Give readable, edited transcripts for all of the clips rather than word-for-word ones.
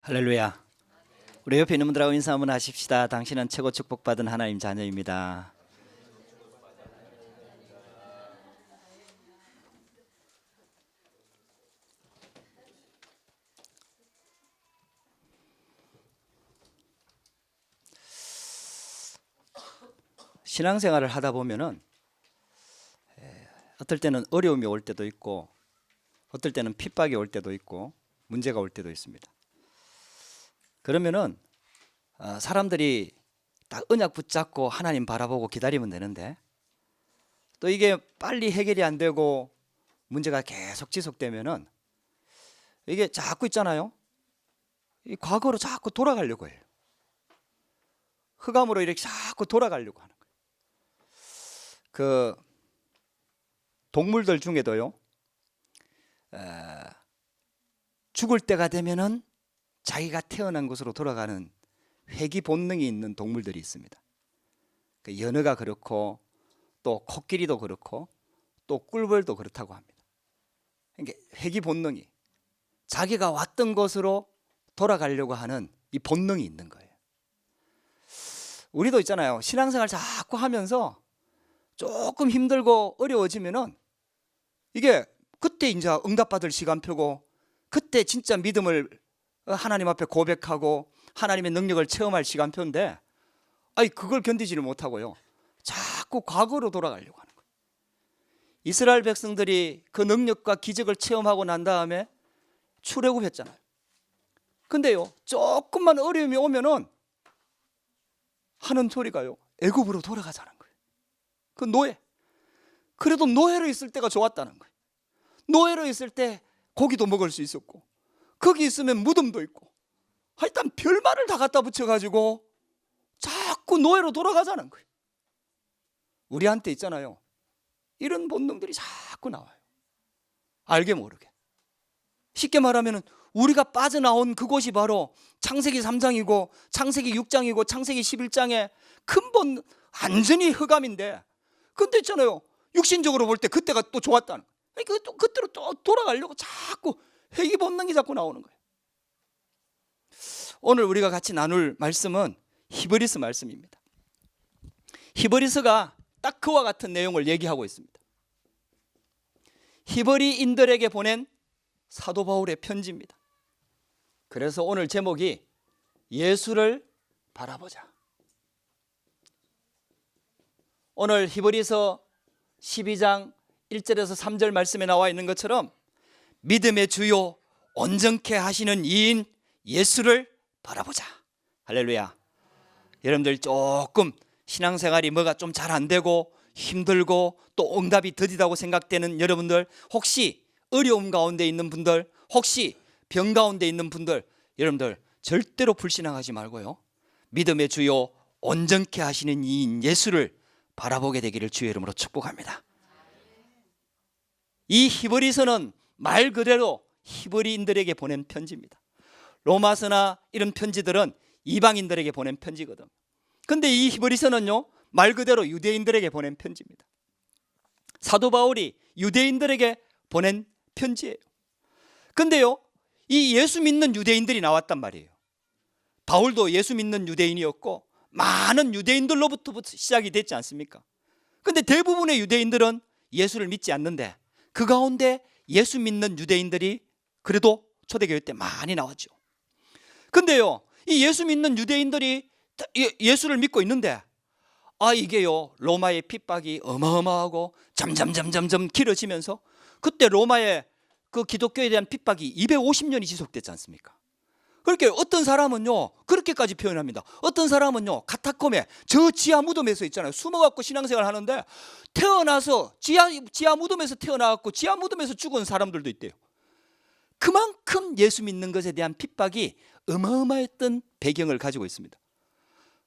할렐루야. 우리 옆에 있는 분들하고 인사 한번 하십시다. 당신은 최고 축복받은 하나님 자녀입니다. 신앙생활을 하다 보면은 어떨 때는 어려움이 올 때도 있고, 어떨 때는 핍박이 올 때도 있고, 문제가 올 때도 있습니다. 그러면은 사람들이 딱 언약 붙잡고 하나님 바라보고 기다리면 되는데, 또 이게 빨리 해결이 안 되고 문제가 계속 지속되면은 이게 자꾸 있잖아요. 이 과거로 자꾸 돌아가려고 해요. 흑암으로 이렇게 자꾸 돌아가려고 하는 거예요. 그 동물들 중에도요, 죽을 때가 되면은 자기가 태어난 곳으로 돌아가는 회귀 본능이 있는 동물들이 있습니다. 그 연어가 그렇고, 또 코끼리도 그렇고, 또 꿀벌도 그렇다고 합니다. 그러니까 회귀 본능이, 자기가 왔던 곳으로 돌아가려고 하는 이 본능이 있는 거예요. 우리도 있잖아요. 신앙생활 자꾸 하면서 조금 힘들고 어려워지면은 이게 그때 이제 응답받을 시간표고, 그때 진짜 믿음을 하나님 앞에 고백하고 하나님의 능력을 체험할 시간표인데, 그걸 견디지를 못하고요, 자꾸 과거로 돌아가려고 하는 거예요. 이스라엘 백성들이 그 능력과 기적을 체험하고 난 다음에 출애굽했잖아요. 근데요, 조금만 어려움이 오면은 하는 소리가요, 애굽으로 돌아가자는 거예요. 그 노예. 그래도 노예로 있을 때가 좋았다는 거예요. 노예로 있을 때 고기도 먹을 수 있었고, 거기 있으면 무덤도 있고, 일단 별말을 다 갖다 붙여가지고 자꾸 노예로 돌아가자는 거예요. 우리한테 있잖아요, 이런 본능들이 자꾸 나와요. 알게 모르게. 쉽게 말하면 우리가 빠져나온 그곳이 바로 창세기 3장이고 창세기 6장이고 창세기 11장의 근본 완전히 흑암인데, 근데 있잖아요, 육신적으로 볼 때 그때가 또 좋았다는 거예요. 그때로 또 돌아가려고 자꾸 회귀 본능이 자꾸 나오는 거예요. 오늘 우리가 같이 나눌 말씀은 히브리서 말씀입니다. 히브리서가 딱 그와 같은 내용을 얘기하고 있습니다. 히브리인들에게 보낸 사도 바울의 편지입니다. 그래서 오늘 제목이 예수를 바라보자. 오늘 히브리서 12장 1절에서 3절 말씀에 나와 있는 것처럼 믿음의 주요 온전케 하시는 이인 예수를 바라보자. 할렐루야. 여러분들 조금 신앙생활이 뭐가 좀 잘 안 되고 힘들고 또 응답이 더디다고 생각되는 여러분들, 혹시 어려움 가운데 있는 분들, 혹시 병 가운데 있는 분들, 여러분들 절대로 불신앙하지 말고요, 믿음의 주요 온전케 하시는 이인 예수를 바라보게 되기를 주의 이름으로 축복합니다. 이 히브리서는 말 그대로 히브리인들에게 보낸 편지입니다. 로마서나 이런 편지들은 이방인들에게 보낸 편지거든. 근데 이 히브리서는요, 말 그대로 유대인들에게 보낸 편지입니다. 사도 바울이 유대인들에게 보낸 편지예요. 근데요, 이 예수 믿는 유대인들이 나왔단 말이에요. 바울도 예수 믿는 유대인이었고 많은 유대인들로부터 시작이 됐지 않습니까? 근데 대부분의 유대인들은 예수를 믿지 않는데, 그 가운데 예수 믿는 유대인들이 그래도 초대교회 때 많이 나왔죠. 근데요, 이 예수 믿는 유대인들이 예수를 믿고 있는데, 이게요, 로마의 핍박이 어마어마하고 점점 길어지면서, 그때 로마의 그 기독교에 대한 핍박이 250년이 지속됐지 않습니까? 그렇게 어떤 사람은요, 그렇게까지 표현합니다. 어떤 사람은요, 카타콤에, 저 지하 무덤에서 있잖아요, 숨어갖고 신앙생활 하는데 태어나서 지하 무덤에서 태어나갖고 지하 무덤에서 죽은 사람들도 있대요. 그만큼 예수 믿는 것에 대한 핍박이 어마어마했던 배경을 가지고 있습니다.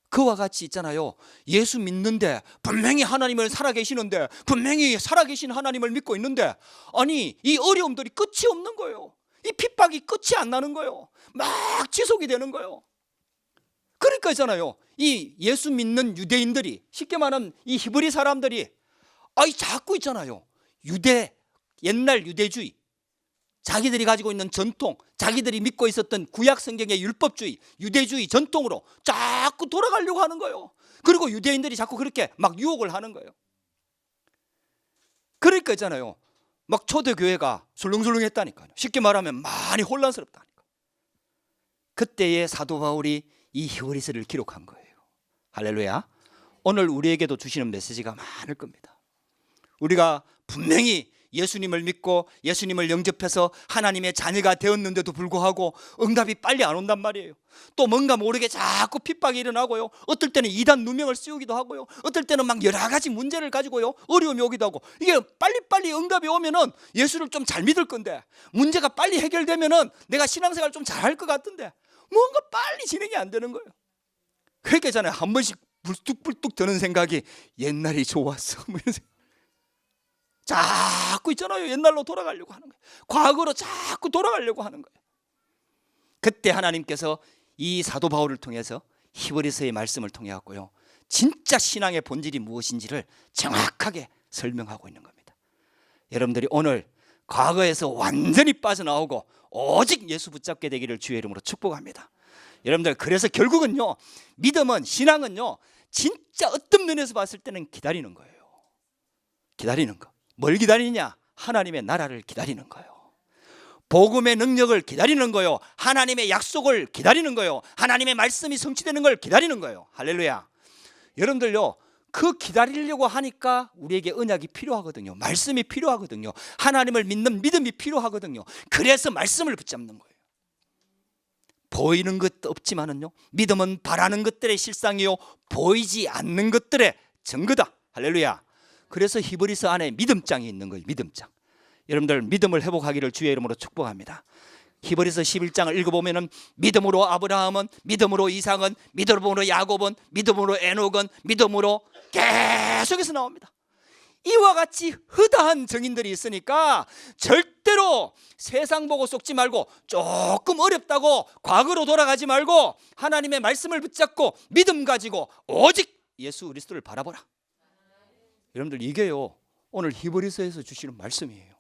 그와 같이 있잖아요, 예수 믿는데, 분명히 하나님을 살아계시는데, 분명히 살아계신 하나님을 믿고 있는데, 이 어려움들이 끝이 없는 거예요. 이 핍박이 끝이 안 나는 거예요. 막 지속이 되는 거예요. 그러니까 있잖아요, 이 예수 믿는 유대인들이, 쉽게 말하면 이 히브리 사람들이 자꾸 있잖아요, 옛날 유대주의, 자기들이 가지고 있는 전통, 자기들이 믿고 있었던 구약 성경의 율법주의, 유대주의 전통으로 자꾸 돌아가려고 하는 거예요. 그리고 유대인들이 자꾸 그렇게 막 유혹을 하는 거예요. 그러니까 있잖아요, 막 초대교회가 술렁술렁했다니까요. 쉽게 말하면 많이 혼란스럽다니까. 그때의 사도 바울이 이 히브리서를 기록한 거예요. 할렐루야. 오늘 우리에게도 주시는 메시지가 많을 겁니다. 우리가 분명히 예수님을 믿고 예수님을 영접해서 하나님의 자녀가 되었는데도 불구하고 응답이 빨리 안 온단 말이에요. 또 뭔가 모르게 자꾸 핍박이 일어나고요. 어떨 때는 이단 누명을 씌우기도 하고요. 어떨 때는 막 여러 가지 문제를 가지고요, 어려움이 오기도 하고. 이게 빨리빨리 응답이 오면은 예수를 좀 잘 믿을 건데, 문제가 빨리 해결되면은 내가 신앙생활 좀 잘할 것 같은데 뭔가 빨리 진행이 안 되는 거예요. 그러니까 있잖아요, 한 번씩 불뚝불뚝 드는 생각이 옛날이 좋았어, 뭐 이런 생각. 자꾸 있잖아요, 옛날로 돌아가려고 하는 거예요. 과거로 자꾸 돌아가려고 하는 거예요. 그때 하나님께서 이 사도 바울을 통해서 히브리서의 말씀을 통해 갖고요, 진짜 신앙의 본질이 무엇인지를 정확하게 설명하고 있는 겁니다. 여러분들이 오늘 과거에서 완전히 빠져나오고 오직 예수 붙잡게 되기를 주의 이름으로 축복합니다. 여러분들, 그래서 결국은요, 믿음은, 신앙은요, 진짜 어떤 면에서 봤을 때는 기다리는 거예요. 기다리는 거. 뭘 기다리냐? 하나님의 나라를 기다리는 거예요. 복음의 능력을 기다리는 거예요. 하나님의 약속을 기다리는 거예요. 하나님의 말씀이 성취되는 걸 기다리는 거예요. 할렐루야. 여러분들요, 그 기다리려고 하니까 우리에게 언약이 필요하거든요. 말씀이 필요하거든요. 하나님을 믿는 믿음이 필요하거든요. 그래서 말씀을 붙잡는 거예요. 보이는 것도 없지만은요, 믿음은 바라는 것들의 실상이요, 보이지 않는 것들의 증거다. 할렐루야. 그래서 히브리서 안에 믿음장이 있는 거예요. 믿음장. 여러분들, 믿음을 회복하기를 주의 이름으로 축복합니다. 히브리서 11장을 읽어보면 믿음으로 아브라함은, 믿음으로 이삭은, 믿음으로 야곱은, 믿음으로 에녹은, 믿음으로 계속해서 나옵니다. 이와 같이 허다한 증인들이 있으니까 절대로 세상 보고 속지 말고, 조금 어렵다고 과거로 돌아가지 말고 하나님의 말씀을 붙잡고 믿음 가지고 오직 예수 그리스도를 바라보라. 여러분들, 이게요, 오늘 히브리서에서 주시는 말씀이에요.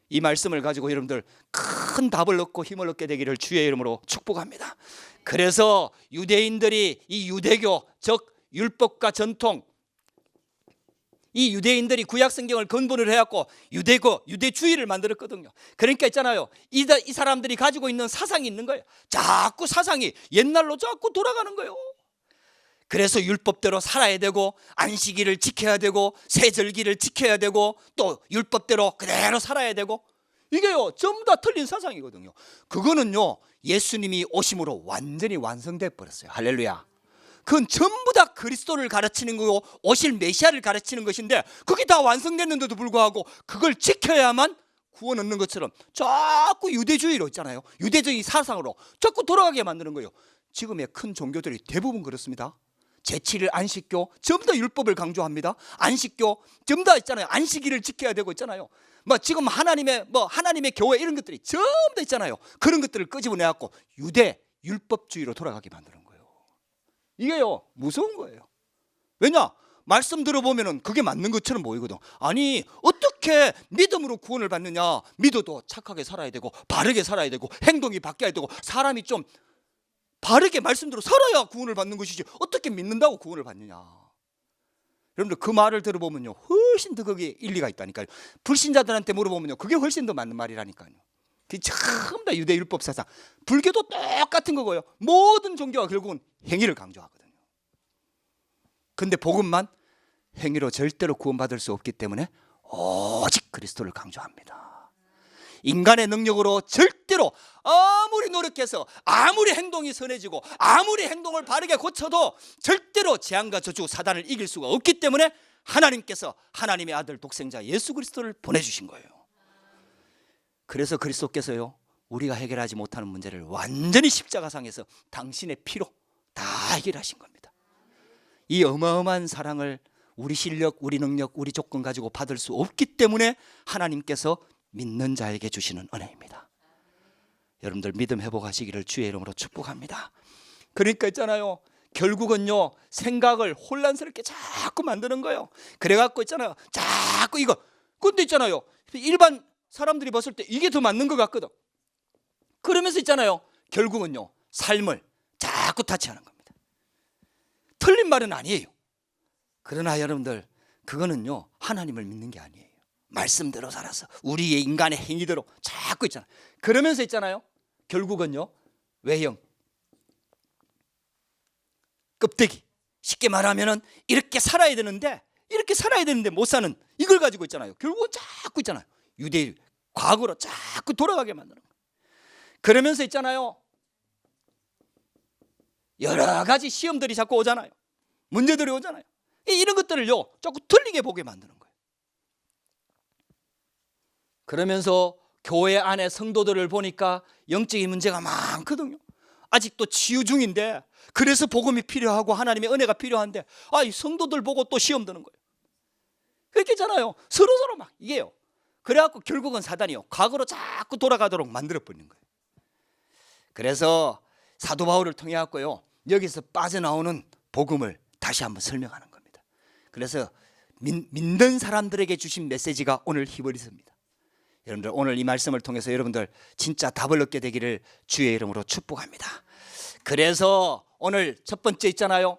이 말씀을 가지고 여러분들 큰 답을 얻고 힘을 얻게 되기를 주의 이름으로 축복합니다. 그래서 유대인들이 이 유대교, 즉 율법과 전통, 이 유대인들이 구약 성경을 근본으로 해갖고 유대교, 유대주의를 만들었거든요. 그러니까 있잖아요, 이 사람들이 가지고 있는 사상이 있는 거예요. 자꾸 사상이 옛날로 자꾸 돌아가는 거예요. 그래서 율법대로 살아야 되고, 안식일을 지켜야 되고, 세절기를 지켜야 되고, 또 율법대로 그대로 살아야 되고, 이게요, 전부 다 틀린 사상이거든요. 그거는요, 예수님이 오심으로 완전히 완성돼 버렸어요. 할렐루야. 그건 전부 다 그리스도를 가르치는 거고 오실 메시아를 가르치는 것인데, 그게 다 완성됐는데도 불구하고 그걸 지켜야만 구원 얻는 것처럼 자꾸 유대주의로 있잖아요, 유대주의 사상으로 자꾸 돌아가게 만드는 거예요. 지금의 큰 종교들이 대부분 그렇습니다. 제7일 안식교 전부 다 율법을 강조합니다. 안식교 전부 다 있잖아요, 안식일을 지켜야 되고 있잖아요. 뭐 지금 하나님의 교회 이런 것들이 전부 다 있잖아요. 그런 것들을 끄집어내갖고 유대 율법주의로 돌아가게 만드는 거예요. 이게요, 무서운 거예요. 왜냐? 말씀 들어보면은 그게 맞는 것처럼 보이거든. 아니, 어떻게 믿음으로 구원을 받느냐? 믿어도 착하게 살아야 되고, 바르게 살아야 되고, 행동이 바뀌어야 되고, 사람이 좀 바르게 말씀대로 살아야 구원을 받는 것이지, 어떻게 믿는다고 구원을 받느냐? 여러분들, 그 말을 들어보면요, 훨씬 더 거기에 일리가 있다니까요. 불신자들한테 물어보면요, 그게 훨씬 더 맞는 말이라니까요. 그게 전부 다 유대 율법 사상. 불교도 똑같은 거고요. 모든 종교가 결국은 행위를 강조하거든요. 근데 복음만 행위로 절대로 구원받을 수 없기 때문에 오직 그리스도를 강조합니다. 인간의 능력으로 절대로, 아무리 노력해서, 아무리 행동이 선해지고, 아무리 행동을 바르게 고쳐도 절대로 재앙과 저주, 사단을 이길 수가 없기 때문에 하나님께서 하나님의 아들 독생자 예수 그리스도를 보내주신 거예요. 그래서 그리스도께서요, 우리가 해결하지 못하는 문제를 완전히 십자가상에서 당신의 피로 다 해결하신 겁니다. 이 어마어마한 사랑을 우리 실력, 우리 능력, 우리 조건 가지고 받을 수 없기 때문에 하나님께서 믿는 자에게 주시는 은혜입니다. 여러분들, 믿음 회복하시기를 주의 이름으로 축복합니다. 그러니까 있잖아요, 결국은요, 생각을 혼란스럽게 자꾸 만드는 거예요. 그래갖고 있잖아요, 자꾸 이거. 근데 있잖아요, 일반 사람들이 봤을 때 이게 더 맞는 것 같거든. 그러면서 있잖아요, 결국은요 삶을 자꾸 타치하는 겁니다. 틀린 말은 아니에요. 그러나 여러분들, 그거는요 하나님을 믿는 게 아니에요. 말씀대로 살아서 우리의 인간의 행위대로 자꾸 있잖아요. 그러면서 있잖아요, 결국은요 외형, 껍데기, 쉽게 말하면은 이렇게 살아야 되는데 못 사는 이걸 가지고 있잖아요. 결국은 자꾸 있잖아요, 유대인 과거로 자꾸 돌아가게 만드는 거예요. 그러면서 있잖아요, 여러 가지 시험들이 자꾸 오잖아요. 문제들이 오잖아요. 이런 것들을요 자꾸 틀리게 보게 만드는 거예요. 그러면서 교회 안에 성도들을 보니까 영적인 문제가 많거든요. 아직도 치유 중인데, 그래서 복음이 필요하고 하나님의 은혜가 필요한데, 이 성도들 보고 또 시험 드는 거예요. 그렇게 있잖아요, 서로서로 막 이게요. 그래갖고 결국은 사단이요 과거로 자꾸 돌아가도록 만들어버리는 거예요. 그래서 사도 바울을 통해 갖고요 여기서 빠져나오는 복음을 다시 한번 설명하는 겁니다. 그래서 믿는 사람들에게 주신 메시지가 오늘 히브리서입니다. 여러분들, 오늘 이 말씀을 통해서 여러분들 진짜 답을 얻게 되기를 주의 이름으로 축복합니다. 그래서 오늘 첫 번째 있잖아요,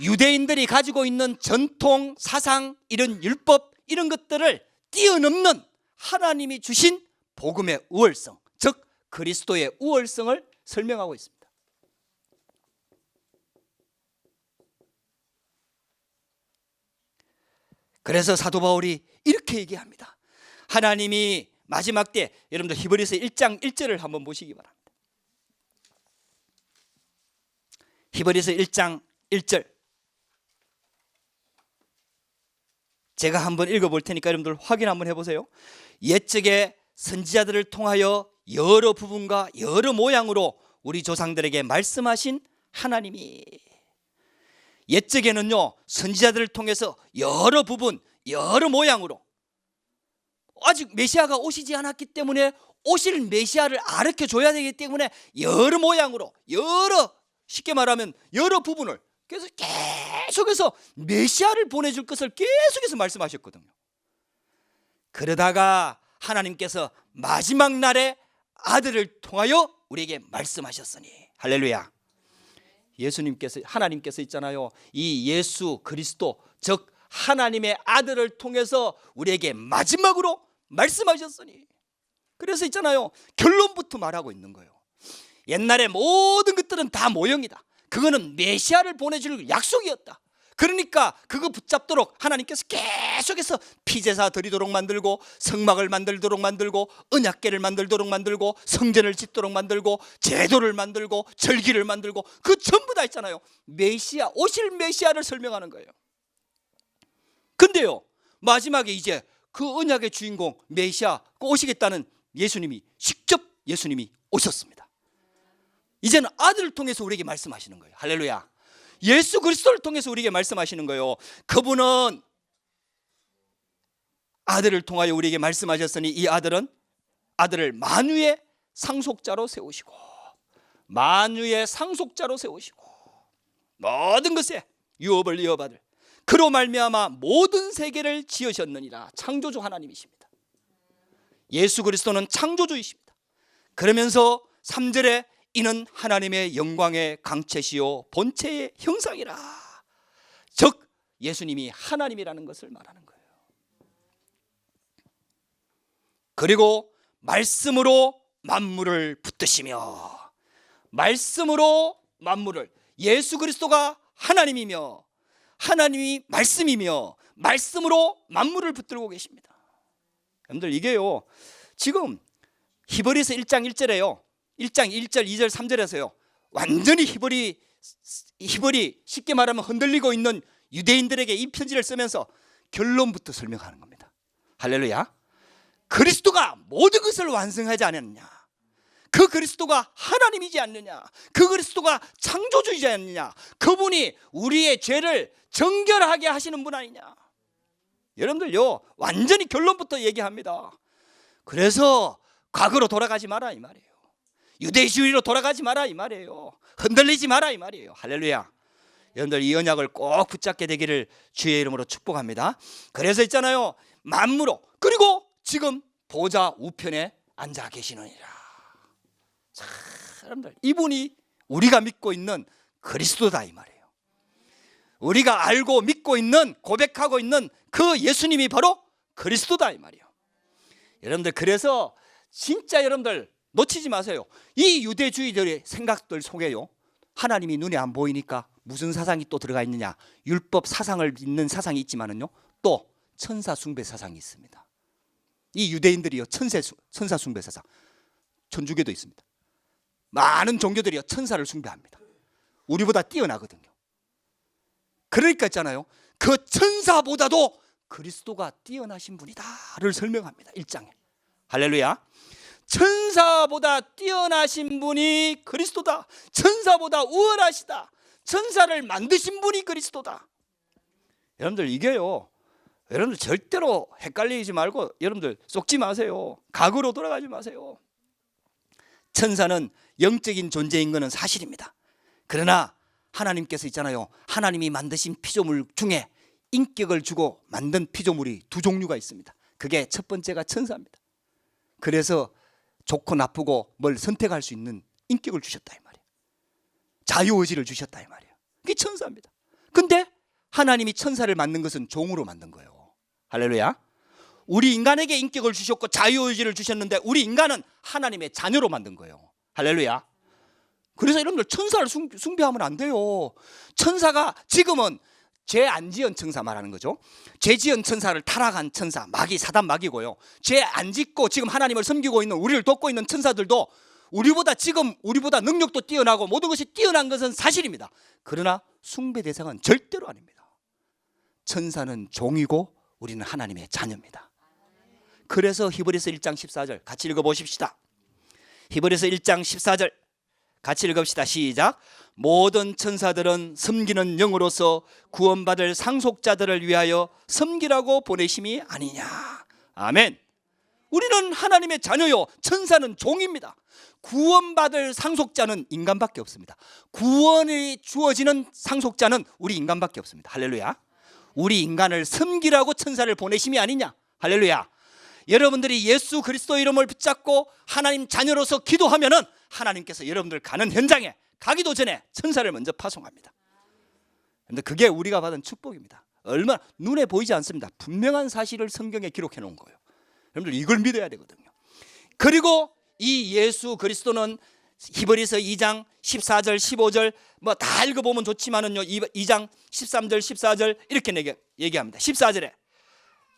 유대인들이 가지고 있는 전통, 사상, 이런 율법, 이런 것들을 뛰어넘는 하나님이 주신 복음의 우월성, 즉 그리스도의 우월성을 설명하고 있습니다. 그래서 사도 바울이 이렇게 얘기합니다. 하나님이 마지막 때, 여러분들 히브리서 1장 1절을 한번 보시기 바랍니다. 히브리서 1장 1절 제가 한번 읽어볼 테니까 여러분들 확인 한번 해보세요. 옛적에 선지자들을 통하여 여러 부분과 여러 모양으로 우리 조상들에게 말씀하신 하나님이, 옛적에는요 선지자들을 통해서 여러 부분 여러 모양으로, 아직 메시아가 오시지 않았기 때문에 오실 메시아를 가르쳐줘야 되기 때문에 여러 모양으로, 쉽게 말하면 여러 부분을 계속해서 메시아를 보내줄 것을 계속해서 말씀하셨거든요. 그러다가 하나님께서 마지막 날에 아들을 통하여 우리에게 말씀하셨으니, 할렐루야. 예수님께서, 하나님께서 있잖아요, 이 예수 그리스도, 즉 하나님의 아들을 통해서 우리에게 마지막으로 말씀하셨으니, 그래서 있잖아요 결론부터 말하고 있는 거예요. 옛날에 모든 것들은 다 모형이다. 그거는 메시아를 보내줄 약속이었다. 그러니까 그거 붙잡도록 하나님께서 계속해서 피제사 드리도록 만들고, 성막을 만들도록 만들고, 언약궤를 만들도록 만들고, 성전을 짓도록 만들고, 제도를 만들고, 절기를 만들고, 그 전부 다 있잖아요 메시아, 오실 메시아를 설명하는 거예요. 근데요 마지막에 이제 그 언약의 주인공 메시아 오시겠다는 예수님이 직접 오셨습니다. 이제는 아들을 통해서 우리에게 말씀하시는 거예요. 할렐루야. 예수 그리스도를 통해서 우리에게 말씀하시는 거예요. 그분은 아들을 통하여 우리에게 말씀하셨으니, 이 아들은 아들을 만유의 상속자로 세우시고, 모든 것에 유업을 이어받을, 그로 말미암아 모든 세계를 지으셨느니라. 창조주 하나님이십니다. 예수 그리스도는 창조주이십니다. 그러면서 3절에 이는 하나님의 영광의 강체시요 본체의 형상이라, 즉 예수님이 하나님이라는 것을 말하는 거예요. 그리고 말씀으로 만물을 붙드시며, 말씀으로 만물을, 예수 그리스도가 하나님이며 하나님이 말씀이며 말씀으로 만물을 붙들고 계십니다. 여러분들 이게요 지금 히브리서 1장 1절에요 1장 1절 2절 3절에서요 완전히 히브리 쉽게 말하면 흔들리고 있는 유대인들에게 이 편지를 쓰면서 결론부터 설명하는 겁니다. 할렐루야. 그리스도가 모든 것을 완성하지 않았느냐, 그 그리스도가 하나님이지 않느냐, 그 그리스도가 창조주이지 않느냐, 그분이 우리의 죄를 정결하게 하시는 분 아니냐. 여러분들요 완전히 결론부터 얘기합니다. 그래서 과거로 돌아가지 마라 이 말이에요. 유대주의로 돌아가지 마라 이 말이에요. 흔들리지 마라 이 말이에요. 할렐루야. 여러분들 이 언약을 꼭 붙잡게 되기를 주의 이름으로 축복합니다. 그래서 있잖아요 만무로, 그리고 지금 보좌 우편에 앉아 계시느니라. 자, 여러분들, 이분이 우리가 믿고 있는 그리스도다 이 말이에요. 우리가 알고 믿고 있는, 고백하고 있는 그 예수님이 바로 그리스도다 이 말이에요. 여러분들, 그래서 진짜 여러분들 놓치지 마세요. 이 유대주의들의 생각들 속에요, 하나님이 눈에 안 보이니까 무슨 사상이 또 들어가 있느냐, 율법 사상을 믿는 사상이 있지만은요, 또 천사 숭배 사상이 있습니다. 이 유대인들이요, 천사 숭배 사상, 천주교도 있습니다. 많은 종교들이요, 천사를 숭배합니다. 우리보다 뛰어나거든요. 그러니까 있잖아요, 그 천사보다도 그리스도가 뛰어나신 분이다를 설명합니다, 1장에. 할렐루야. 천사보다 뛰어나신 분이 그리스도다. 천사보다 우월하시다. 천사를 만드신 분이 그리스도다. 여러분들, 이게요, 여러분들 절대로 헷갈리지 말고 여러분들 속지 마세요. 과거로 돌아가지 마세요. 천사는 영적인 존재인 것은 사실입니다. 그러나 하나님께서 있잖아요, 하나님이 만드신 피조물 중에 인격을 주고 만든 피조물이 두 종류가 있습니다. 그게 첫 번째가 천사입니다. 그래서 좋고 나쁘고 뭘 선택할 수 있는 인격을 주셨다 이 말이에요. 자유의지를 주셨다 이 말이에요. 그게 천사입니다. 근데 하나님이 천사를 만든 것은 종으로 만든 거예요. 할렐루야. 우리 인간에게 인격을 주셨고 자유의지를 주셨는데 우리 인간은 하나님의 자녀로 만든 거예요. 할렐루야. 그래서 여러분들, 천사를 숭배하면 안 돼요. 천사가 지금은 죄 안 지은 천사 말하는 거죠. 죄 지은 천사를 타락한 천사, 마귀, 사단 마귀고요. 죄 안 짓고 지금 하나님을 섬기고 있는, 우리를 돕고 있는 천사들도 우리보다 능력도 뛰어나고 모든 것이 뛰어난 것은 사실입니다. 그러나 숭배 대상은 절대로 아닙니다. 천사는 종이고 우리는 하나님의 자녀입니다. 그래서 히브리서 1장 14절 같이 읽어보십시다. 히브리서 1장 14절 같이 읽읍시다. 시작. 모든 천사들은 섬기는 영으로서 구원받을 상속자들을 위하여 섬기라고 보내심이 아니냐. 아멘. 우리는 하나님의 자녀요, 천사는 종입니다. 구원받을 상속자는 인간밖에 없습니다. 구원이 주어지는 상속자는 우리 인간밖에 없습니다. 할렐루야. 우리 인간을 섬기라고 천사를 보내심이 아니냐. 할렐루야. 여러분들이 예수 그리스도 이름을 붙잡고 하나님 자녀로서 기도하면은 하나님께서 여러분들 가는 현장에 가기도 전에 천사를 먼저 파송합니다. 그런데 그게 우리가 받은 축복입니다. 얼마나 눈에 보이지 않습니다. 분명한 사실을 성경에 기록해 놓은 거예요. 여러분들, 이걸 믿어야 되거든요. 그리고 이 예수 그리스도는 히브리서 2장 14절 15절 뭐 다 읽어보면 좋지만은요, 2장 13절 14절 이렇게 얘기합니다. 14절에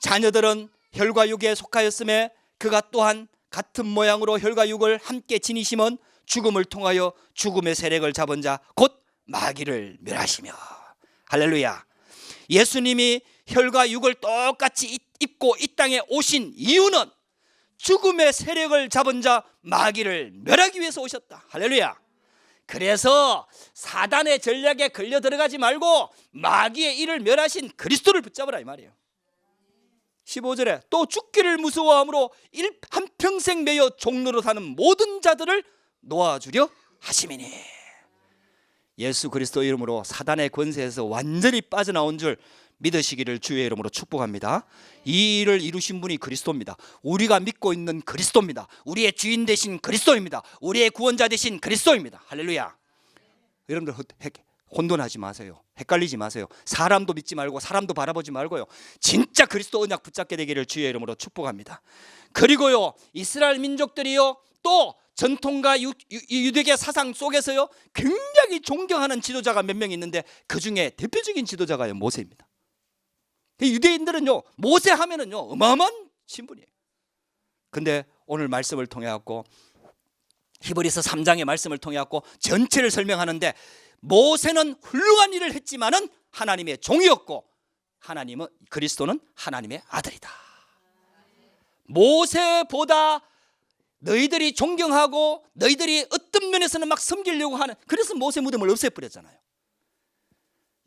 자녀들은 혈과 육에 속하였음에 그가 또한 같은 모양으로 혈과 육을 함께 지니심은 죽음을 통하여 죽음의 세력을 잡은 자 곧 마귀를 멸하시며. 할렐루야. 예수님이 혈과 육을 똑같이 입고 이 땅에 오신 이유는 죽음의 세력을 잡은 자 마귀를 멸하기 위해서 오셨다. 할렐루야. 그래서 사단의 전략에 걸려 들어가지 말고 마귀의 일을 멸하신 그리스도를 붙잡으라 이 말이에요. 15절에 또 죽기를 무서워함으로 한평생 매여 종로로 사는 모든 자들을 놓아주려 하심이니. 예수 그리스도 이름으로 사단의 권세에서 완전히 빠져나온 줄 믿으시기를 주의 이름으로 축복합니다. 이 일을 이루신 분이 그리스도입니다. 우리가 믿고 있는 그리스도입니다. 우리의 주인 되신 그리스도입니다. 우리의 구원자 되신 그리스도입니다. 할렐루야. 여러분들 혼돈하지 마세요. 헷갈리지 마세요. 사람도 믿지 말고 사람도 바라보지 말고요, 진짜 그리스도 언약 붙잡게 되기를 주의 이름으로 축복합니다. 그리고요, 이스라엘 민족들이요 또 전통과 유대계 사상 속에서요 굉장히 존경하는 지도자가 몇 명 있는데 그 중에 대표적인 지도자가 모세입니다. 유대인들은요 모세 하면은요 어마어마한 신분이에요. 근데 오늘 말씀을 통해 갖고 히브리서 3장의 말씀을 통해 갖고 전체를 설명하는데, 모세는 훌륭한 일을 했지만은 하나님의 종이었고 하나님은, 그리스도는 하나님의 아들이다. 모세보다 너희들이 존경하고 너희들이 어떤 면에서는 막 섬기려고 하는, 그래서 모세 무덤을 없애버렸잖아요.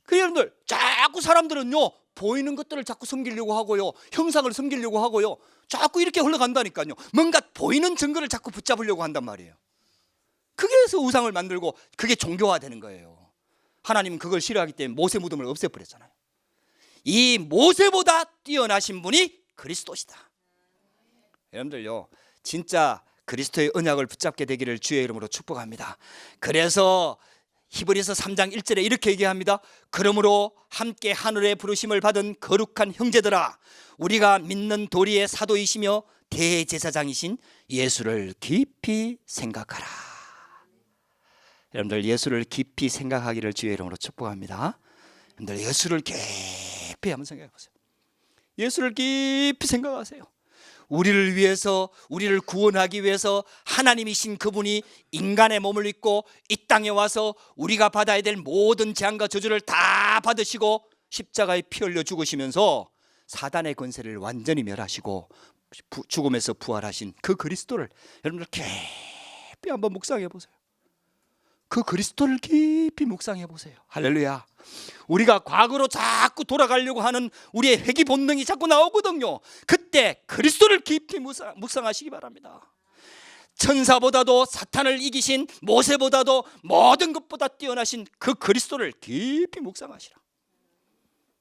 그 여러분들, 자꾸 사람들은요 보이는 것들을 자꾸 섬기려고 하고요, 형상을 섬기려고 하고요, 자꾸 이렇게 흘러간다니까요. 뭔가 보이는 증거를 자꾸 붙잡으려고 한단 말이에요. 그래서 우상을 만들고 그게 종교화되는 거예요. 하나님은 그걸 싫어하기 때문에 모세 무덤을 없애버렸잖아요. 이 모세보다 뛰어나신 분이 그리스도시다. 여러분들요, 진짜 그리스도의 언약을 붙잡게 되기를 주의 이름으로 축복합니다. 그래서 히브리서 3장 1절에 이렇게 얘기합니다. 그러므로 함께 하늘의 부르심을 받은 거룩한 형제들아, 우리가 믿는 도리의 사도이시며 대제사장이신 예수를 깊이 생각하라. 여러분들, 예수를 깊이 생각하기를 주의 이름으로 축복합니다. 여러분들, 예수를 깊이 한번 생각해 보세요. 예수를 깊이 생각하세요. 우리를 위해서, 우리를 구원하기 위해서 하나님이신 그분이 인간의 몸을 입고 이 땅에 와서 우리가 받아야 될 모든 재앙과 저주를 다 받으시고 십자가에 피 흘려 죽으시면서 사단의 권세를 완전히 멸하시고 죽음에서 부활하신 그 그리스도를 여러분들 깊이 한번 묵상해 보세요. 그 그리스도를 깊이 묵상해 보세요. 할렐루야. 우리가 과거로 자꾸 돌아가려고 하는 우리의 회귀 본능이 자꾸 나오거든요. 그때 그리스도를 깊이 묵상하시기 바랍니다. 천사보다도 사탄을 이기신, 모세보다도 모든 것보다 뛰어나신 그 그리스도를 깊이 묵상하시라.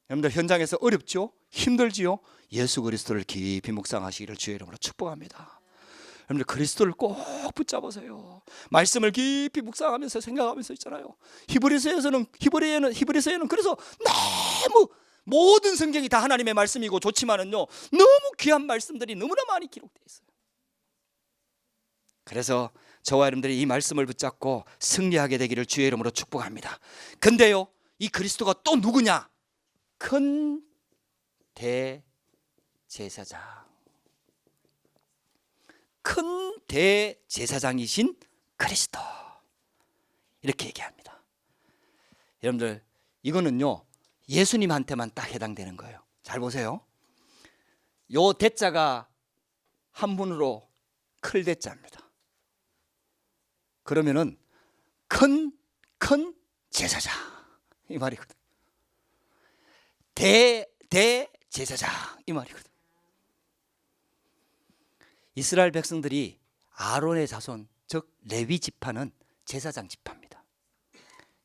여러분들, 현장에서 어렵죠? 힘들지요? 예수 그리스도를 깊이 묵상하시기를 주의 이름으로 축복합니다. 여러분들, 그리스도를 꼭 붙잡으세요. 말씀을 깊이 묵상하면서 생각하면서 있잖아요. 히브리서에는 그래서 너무 모든 성경이 다 하나님의 말씀이고 좋지만은요, 너무 귀한 말씀들이 너무나 많이 기록되어 있어요. 그래서 저와 여러분들이 이 말씀을 붙잡고 승리하게 되기를 주의 이름으로 축복합니다. 근데요, 이 그리스도가 또 누구냐? 큰 대제사장, 큰 대제사장이신 그리스도, 이렇게 얘기합니다. 여러분들, 이거는요 예수님한테만 딱 해당되는 거예요. 잘 보세요. 요 대자가 한문으로 클 대자입니다. 그러면은 큰 제사장 이 말이거든. 대제사장 이 말이거든. 이스라엘 백성들이 아론의 자손, 즉 레위 지파는 제사장 지파입니다.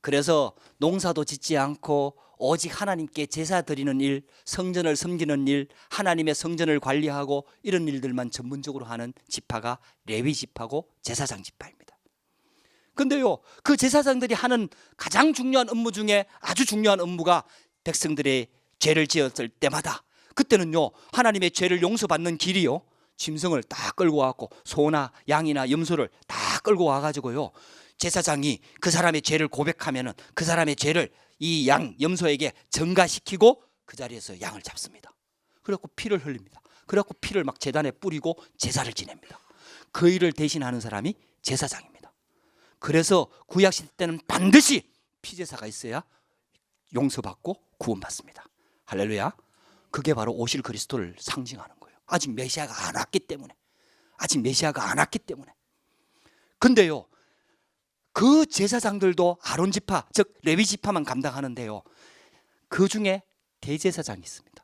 그래서 농사도 짓지 않고 오직 하나님께 제사 드리는 일, 성전을 섬기는 일, 하나님의 성전을 관리하고 이런 일들만 전문적으로 하는 지파가 레위 지파고 제사장 지파입니다. 근데요, 그 제사장들이 하는 가장 중요한 업무 중에 아주 중요한 업무가 백성들의 죄를 지었을 때마다, 그때는요 하나님의 죄를 용서받는 길이요, 짐승을 다 끌고 와갖고 소나 양이나 염소를 다 끌고 와가지고요, 제사장이 그 사람의 죄를 고백하면은 그 사람의 죄를 이 양, 염소에게 전가시키고 그 자리에서 양을 잡습니다. 그래갖고 피를 흘립니다. 그래갖고 피를 막 제단에 뿌리고 제사를 지냅니다. 그 일을 대신하는 사람이 제사장입니다. 그래서 구약시대 때는 반드시 피제사가 있어야 용서받고 구원받습니다. 할렐루야. 그게 바로 오실 그리스도를 상징하는 거예요. 아직 메시아가 안 왔기 때문에. 근데요, 그 제사장들도 아론 지파, 즉 레위 지파만 감당하는데요, 그 중에 대제사장이 있습니다.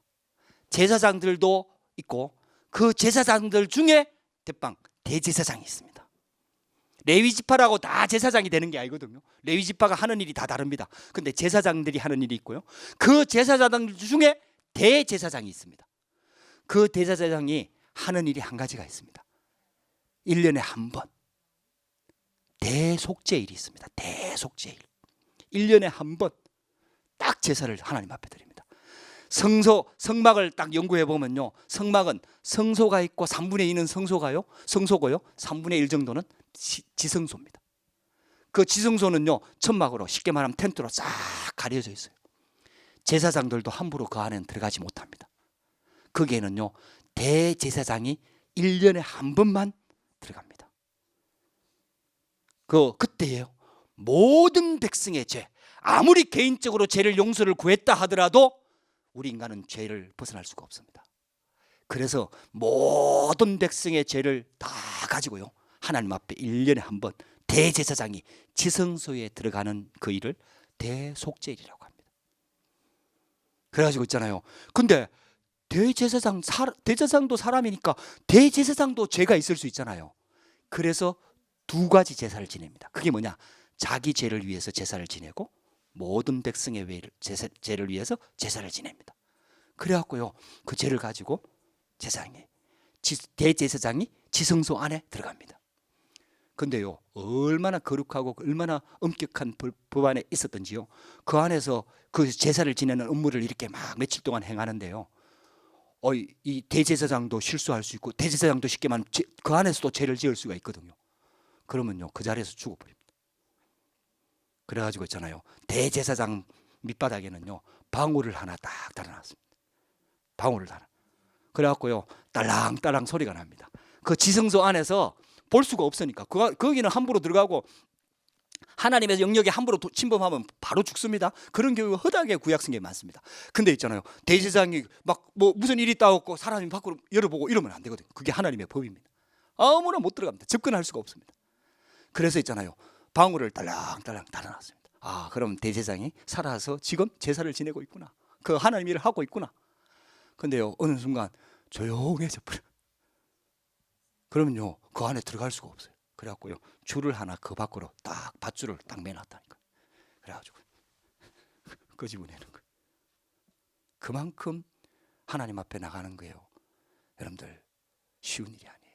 제사장들도 있고 그 제사장들 중에 대빵 대제사장이 있습니다. 레위 지파라고 다 제사장이 되는 게 아니거든요. 레위 지파가 하는 일이 다 다릅니다. 근데 제사장들이 하는 일이 있고요, 그 제사장들 중에 대제사장이 있습니다. 그 대제사장이 하는 일이 한 가지가 있습니다. 1년에 한 번 대속죄일이 있습니다. 대속죄일. 1년에 한 번 딱 제사를 하나님 앞에 드립니다. 성막을 딱 연구해 보면요, 성막은 성소가 있고 3분의 2는 성소고요, 3분의 1 정도는 지성소입니다. 그 지성소는요 천막으로, 쉽게 말하면 텐트로 싹 가려져 있어요. 제사장들도 함부로 그 안에는 들어가지 못합니다. 거기에는요 대제사장이 1년에 한 번만 들어갑니다. 그때예요. 모든 백성의 죄, 아무리 개인적으로 죄를 용서를 구했다 하더라도 우리 인간은 죄를 벗어날 수가 없습니다. 그래서 모든 백성의 죄를 다 가지고요 하나님 앞에 1년에 한 번 대제사장이 지성소에 들어가는 그 일을 대속죄일이라고 합니다. 그래가지고 있잖아요, 근데 대제사장도 사람이니까 대제사장도 죄가 있을 수 있잖아요. 그래서 2가지 제사를 지냅니다. 그게 뭐냐? 자기 죄를 위해서 제사를 지내고 모든 백성의 죄를 위해서 제사를 지냅니다. 그래갖고요 그 죄를 가지고 제사장이 대제사장이 지성소 안에 들어갑니다. 근데요, 얼마나 거룩하고 얼마나 엄격한 법 안에 있었던지요, 그 안에서 그 제사를 지내는 업무를 이렇게 막 며칠 동안 행하는데요, 이 대제사장도 실수할 수 있고 대제사장도 쉽게 말하면 그 안에서도 죄를 지을 수가 있거든요. 그러면요, 그 자리에서 죽어버립니다. 그래가지고 있잖아요, 대제사장 밑바닥에는요 방울을 하나 딱 달아놨습니다. 방울을 달아. 그래갖고요, 딸랑딸랑 소리가 납니다. 그 지성소 안에서 볼 수가 없으니까 거기는 함부로 들어가고 하나님의 영역에 함부로 침범하면 바로 죽습니다. 그런 경우가 허다하게 구약성경에 많습니다. 근데 있잖아요, 대제사장이 막 뭐 무슨 일이 있다고 사람이 밖으로 열어보고 이러면 안 되거든요. 그게 하나님의 법입니다. 아무나 못 들어갑니다. 접근할 수가 없습니다. 그래서 있잖아요, 방울을 딸랑딸랑 달아놨습니다. 아, 그럼 대제사장이 살아서 지금 제사를 지내고 있구나, 그 하나님 일을 하고 있구나. 근데요, 어느 순간 조용해져 버려. 그러면요, 그 안에 들어갈 수가 없어요. 그래갖고요, 줄을 하나 그 밖으로 딱 밧줄을 딱 매놨다니까. 그래가지고 끄집어내는 거예요. 그만큼 하나님 앞에 나가는 거예요. 여러분들, 쉬운 일이 아니에요.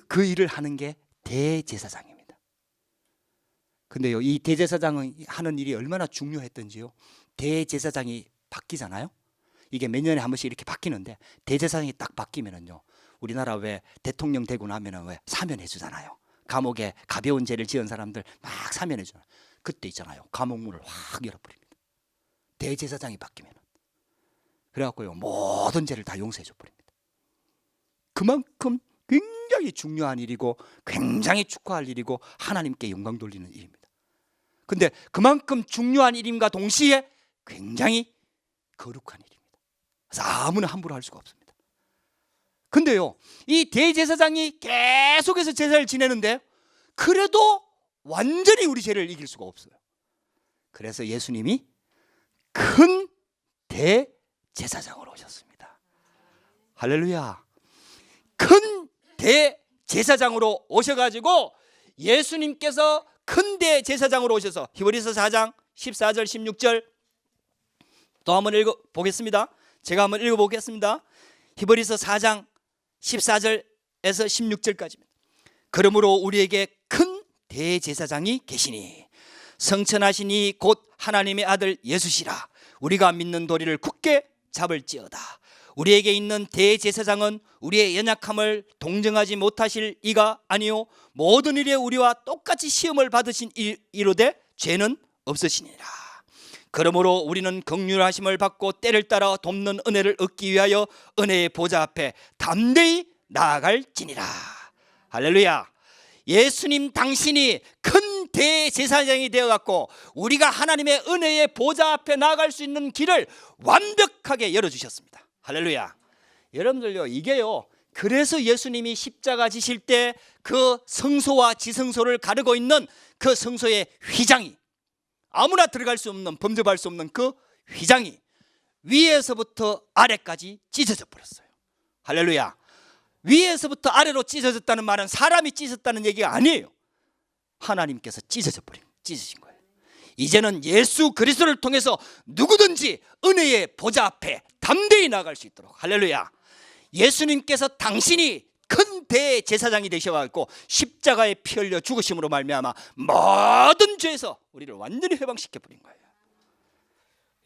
그 일을 하는 게 대제사장입니다. 근데요, 이 대제사장은 하는 일이 얼마나 중요했던지요, 대제사장이 바뀌잖아요. 이게 몇 년에 한 번씩 이렇게 바뀌는데, 대제사장이 딱 바뀌면은요, 우리나라 왜 대통령 되고 나면은 왜 사면해 주잖아요. 감옥에 가벼운 죄를 지은 사람들 막 사면해 주잖아요. 그때 있잖아요, 감옥문을 확 열어버립니다. 대제사장이 바뀌면은. 그래갖고요, 모든 죄를 다 용서해 줘 버립니다. 그만큼 굉장히 중요한 일이고 굉장히 축하할 일이고 하나님께 영광 돌리는 일입니다. 근데 그만큼 중요한 일임과 동시에 굉장히 거룩한 일입니다. 그래서 아무나 함부로 할 수가 없습니다. 근데요, 이 대제사장이 계속해서 제사를 지내는데 그래도 완전히 우리 죄를 이길 수가 없어요. 그래서 예수님이 큰 대제사장으로 오셨습니다. 할렐루야. 큰 대제사장으로 오셔가지고 예수님께서 큰 대제사장으로 오셔서 히브리서 4장 14절 16절 또 한번 읽어보겠습니다. 제가 한번 읽어보겠습니다. 히브리서 4장 14절에서 16절까지입니다. 그러므로 우리에게 큰 대제사장이 계시니 성천하시니 곧 하나님의 아들 예수시라. 우리가 믿는 도리를 굳게 잡을지어다. 우리에게 있는 대제사장은 우리의 연약함을 동정하지 못하실 이가 아니요 모든 일에 우리와 똑같이 시험을 받으신 이로되 죄는 없으시니라. 그러므로 우리는 긍휼하심을 받고 때를 따라 돕는 은혜를 얻기 위하여 은혜의 보좌 앞에 담대히 나아갈지니라. 할렐루야. 예수님 당신이 큰 대제사장이 되어갖고 우리가 하나님의 은혜의 보좌 앞에 나아갈 수 있는 길을 완벽하게 열어주셨습니다. 할렐루야. 여러분들요, 이게요, 그래서 예수님이 십자가 지실 때 그 성소와 지성소를 가르고 있는 그 성소의 휘장이, 아무나 들어갈 수 없는, 범접할 수 없는 그 휘장이 위에서부터 아래까지 찢어져 버렸어요. 할렐루야. 위에서부터 아래로 찢어졌다는 말은 사람이 찢었다는 얘기가 아니에요. 하나님께서 찢어진 거예요. 이제는 예수 그리스도를 통해서 누구든지 은혜의 보좌 앞에 담대히 나아갈 수 있도록, 할렐루야, 예수님께서 당신이 큰 대제사장이 되셔가지고 십자가에 피 흘려 죽으심으로 말미암아 모든 죄에서 우리를 완전히 해방시켜버린 거예요.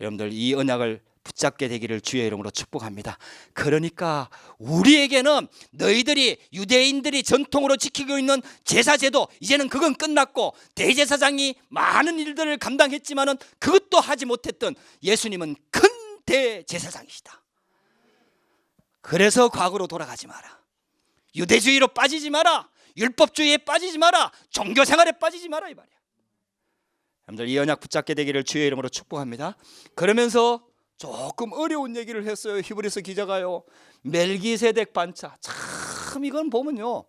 여러분들, 이 언약을 붙잡게 되기를 주의 이름으로 축복합니다. 그러니까 우리에게는 너희들이 유대인들이 전통으로 지키고 있는 제사제도, 이제는 그건 끝났고 대제사장이 많은 일들을 감당했지만은 그것도 하지 못했던 예수님은 큰 대제사장이시다. 그래서 과거로 돌아가지 마라. 유대주의로 빠지지 마라. 율법주의에 빠지지 마라. 종교생활에 빠지지 마라, 이 말이야. 여러분들, 이 언약 붙잡게 되기를 주의 이름으로 축복합니다. 그러면서 조금 어려운 얘기를 했어요. 히브리서 기자가요, 멜기세덱 반차. 참, 이건 보면요,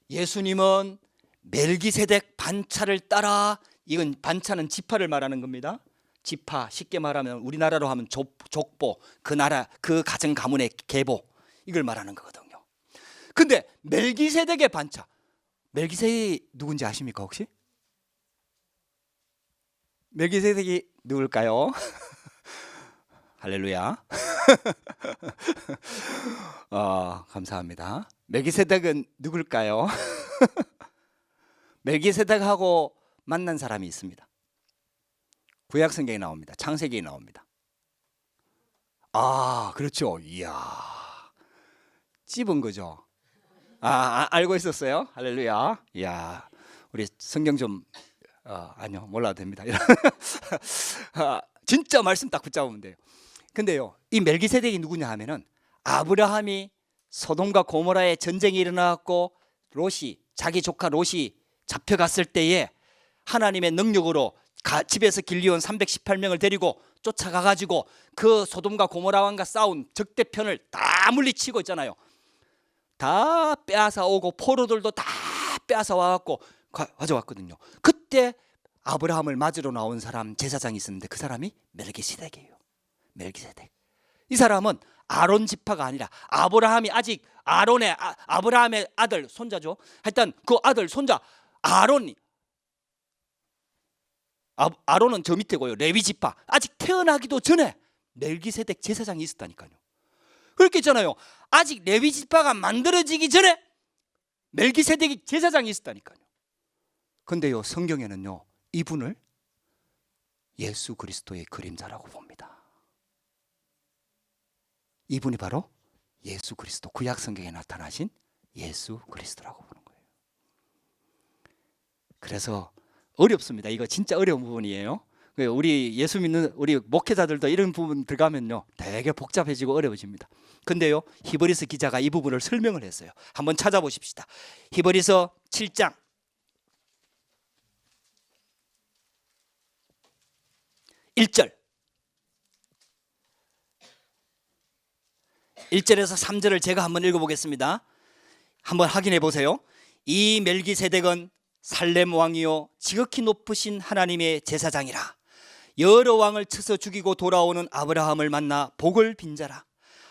예수님은 멜기세덱 반차를 따라, 이건 반차는 지파를 말하는 겁니다. 지파, 쉽게 말하면 우리나라로 하면 족보, 그 나라, 그 가정 가문의 계보, 이걸 말하는 거거든요. 근데 멜기세덱의 반차, 멜기세덱이 누군지 아십니까 혹시? 멜기세덱이 누굴까요? 할렐루야. 감사합니다. 멜기세덱은 누굴까요? 멜기세덱하고 만난 사람이 있습니다. 구약 성경에 나옵니다. 창세기에 나옵니다. 그렇죠. 이야, 찝은 거죠. 알고 있었어요? 할렐루야. 이야, 우리 성경 좀 아니요, 몰라도 됩니다. 진짜 말씀 딱 붙잡으면 돼요. 근데요, 이 멜기세덱이 누구냐 하면은 아브라함이 소돔과 고모라에 전쟁이 일어나고 자기 조카 롯이 잡혀갔을 때에 하나님의 능력으로 집에서 길리온 318명을 데리고 쫓아가가지고 그 소돔과 고모라 왕과 싸운 적대편을 다 물리치고 있잖아요. 다 빼앗아 오고 포로들도 다 빼앗아 와갖고 가져왔거든요. 그때 아브라함을 맞으러 나온 사람, 제사장이 있었는데 그 사람이 멜기세덱이에요. 멜기세덱. 이 사람은 아론 지파가 아니라 아브라함이 아직 아브라함의 아들 손자죠. 하여튼 그 아들 손자 아론은 저 밑에고요. 레위 지파. 아직 태어나기도 전에 멜기세덱 제사장이 있었다니까요. 그렇게 있잖아요. 아직 레위 지파가 만들어지기 전에 멜기세덱이 제사장이 있었다니까요. 근데요, 성경에는요, 이분을 예수 그리스도의 그림자라고 봅니다. 이분이 바로 예수 그리스도, 구약 성경에 나타나신 예수 그리스도라고 보는 거예요. 그래서 어렵습니다. 이거 진짜 어려운 부분이에요. 우리 예수 믿는 우리 목회자들도 이런 부분 들어가면요, 되게 복잡해지고 어려워집니다. 근데요, 히브리서 기자가 이 부분을 설명을 했어요. 한번 찾아보십시다. 히브리서 7장 1절 1절에서 3절을 제가 한번 읽어보겠습니다. 한번 확인해 보세요. 이 멜기세덱은 살렘 왕이요 지극히 높으신 하나님의 제사장이라. 여러 왕을 쳐서 죽이고 돌아오는 아브라함을 만나 복을 빈자라.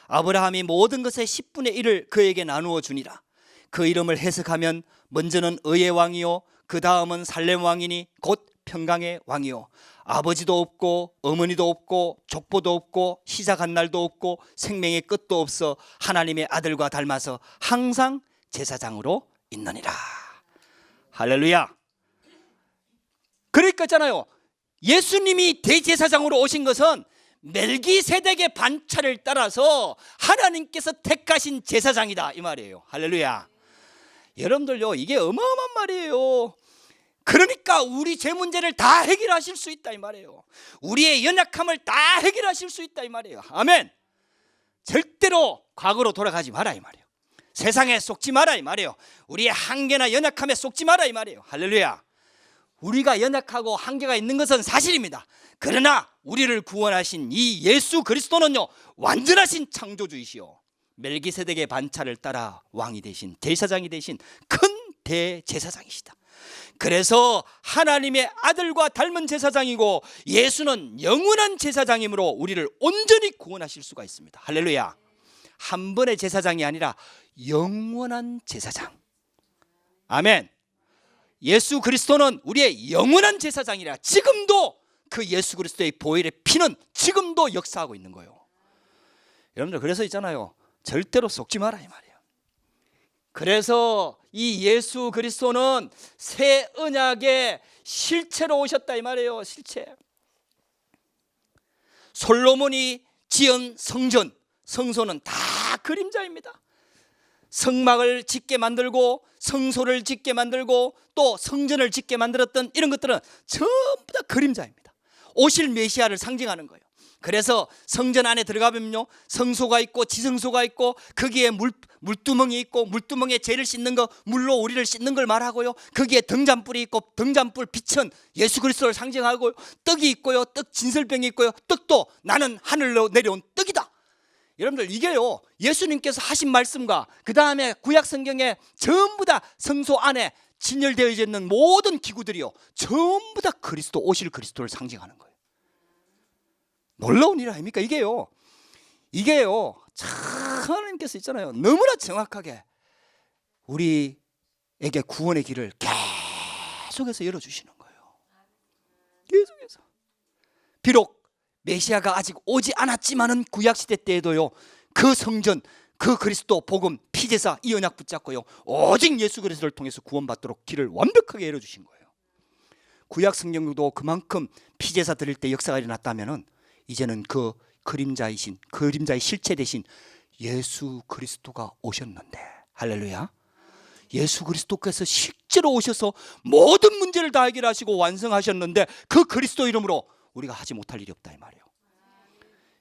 아브라함이 모든 것의 10분의 1을 그에게 나누어 주니라. 그 이름을 해석하면 먼저는 의의 왕이요 그 다음은 살렘 왕이니 곧 평강의 왕이요 아버지도 없고 어머니도 없고 족보도 없고 시작한 날도 없고 생명의 끝도 없어 하나님의 아들과 닮아서 항상 제사장으로 있느니라. 할렐루야. 그러니까 있잖아요, 예수님이 대제사장으로 오신 것은 멜기세덱의 반차를 따라서 하나님께서 택하신 제사장이다 이 말이에요. 할렐루야. 여러분들요, 이게 어마어마한 말이에요. 그러니까 우리 죄 문제를 다 해결하실 수 있다 이 말이에요. 우리의 연약함을 다 해결하실 수 있다 이 말이에요. 아멘. 절대로 과거로 돌아가지 마라 이 말이에요. 세상에 속지 마라 이 말이에요. 우리의 한계나 연약함에 속지 마라 이 말이에요. 할렐루야. 우리가 연약하고 한계가 있는 것은 사실입니다. 그러나 우리를 구원하신 이 예수 그리스도는요, 완전하신 창조주이시오. 멜기세덱의 반차를 따라 왕이 되신, 제사장이 되신 큰 대제사장이시다. 그래서 하나님의 아들과 닮은 제사장이고 예수는 영원한 제사장이므로 우리를 온전히 구원하실 수가 있습니다. 할렐루야. 한 번의 제사장이 아니라 영원한 제사장. 아멘. 예수 그리스도는 우리의 영원한 제사장이라. 지금도 그 예수 그리스도의 보혈의 피는 지금도 역사하고 있는 거예요. 여러분들, 그래서 있잖아요, 절대로 속지 마라 이 말이에요. 그래서 이 예수 그리스도는 새 언약의 실체로 오셨다 이 말이에요. 실체. 솔로몬이 지은 성전, 성소는 다 그림자입니다. 성막을 짓게 만들고 성소를 짓게 만들고 또 성전을 짓게 만들었던 이런 것들은 전부 다 그림자입니다. 오실 메시아를 상징하는 거예요. 그래서 성전 안에 들어가면요, 성소가 있고 지성소가 있고 거기에 물두멍이 있고 물두멍에 죄를 씻는 거, 물로 우리를 씻는 걸 말하고요, 거기에 등잔불이 있고 등잔불 빛은 예수 그리스도를 상징하고요, 떡이 있고요, 떡 진설병이 있고요, 떡도 나는 하늘로 내려온 떡이다. 여러분들, 이게요, 예수님께서 하신 말씀과 그 다음에 구약 성경에 전부 다 성소 안에 진열되어 있는 모든 기구들이요, 전부 다 그리스도, 오실 그리스도를 상징하는 거예요. 놀라운 일 아닙니까? 이게요, 참 하나님께서 있잖아요, 너무나 정확하게 우리에게 구원의 길을 계속해서 열어주시는 거예요. 계속해서. 비록 메시아가 아직 오지 않았지만은 구약시대 때에도요, 그 성전, 그 그리스도 복음 피제사 이 언약 붙잡고요, 오직 예수 그리스도를 통해서 구원받도록 길을 완벽하게 열어주신 거예요. 구약 성경도 그만큼 피제사 드릴 때 역사가 일어났다면은 이제는 그 그림자의 실체 대신 예수 그리스도가 오셨는데, 할렐루야, 예수 그리스도께서 실제로 오셔서 모든 문제를 다 해결하시고 완성하셨는데 그 그리스도 이름으로 우리가 하지 못할 일이 없다 이 말이에요.